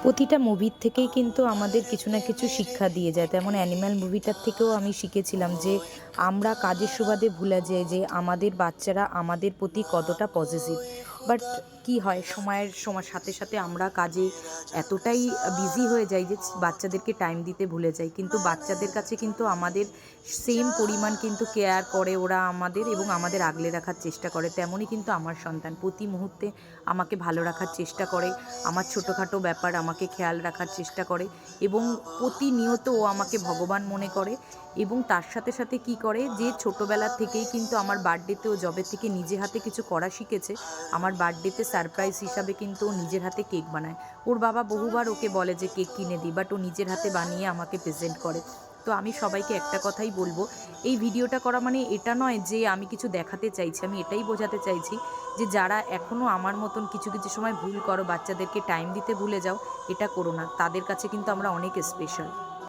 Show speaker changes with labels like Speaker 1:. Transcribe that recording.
Speaker 1: প্রতিটা মুভির থেকেই কিন্তু আমাদের কিছু না কিছু শিক্ষা দিয়ে যায়। তেমন অ্যানিম্যাল মুভিটার থেকেও আমি শিখেছিলাম যে আমরা কাজের সুবাদে ভুলে যাই যে আমাদের বাচ্চারা আমাদের প্রতি কতটা পজেসিভ। বাট কি হয়, সময়ের সাথে সাথে আমরা কাজে এতটাই বিজি হয়ে যাই যে বাচ্চাদেরকে টাইম দিতে ভুলে যাই। কিন্তু বাচ্চাদের কাছে কিন্তু আমাদের সেম পরিমাণ কিন্তু কেয়ার করে ওরা আমাদের, এবং আমাদের আগলে রাখার চেষ্টা করে। তেমনই কিন্তু আমার সন্তান প্রতি মুহূর্তে আমাকে ভালো রাখার চেষ্টা করে, আমার ছোটোখাটো ব্যাপার আমাকে খেয়াল রাখার চেষ্টা করে, এবং প্রতিনিয়ত ও আমাকে ভগবান মনে করে। এবং তার সাথে সাথে কি করে, যে ছোটোবেলার থেকেই কিন্তু আমার বার্থডেতে ও যবে থেকে নিজে হাতে কিছু করা শিখেছে, আমার বার্থডেতে সারপ্রাইজ হিসাবে কিন্তু ও নিজের হাতে কেক বানায়। ওর বাবা বহুবার ওকে বলে যে কেক কিনে দিই, বাট ও নিজের হাতে বানিয়ে আমাকে প্রেজেন্ট করে। তো আমি সবাইকে একটা কথাই বলবো, এই ভিডিওটা করা মানে এটা নয় যে আমি কিছু দেখাতে চাইছি, আমি এটাই বোঝাতে চাইছি যে যারা এখনও আমার মতন কিছু কিছু সময় ভুল করো, বাচ্চাদেরকে টাইম দিতে ভুলে যাও, এটা করো না। তাদের কাছে কিন্তু আমরা অনেক স্পেশাল।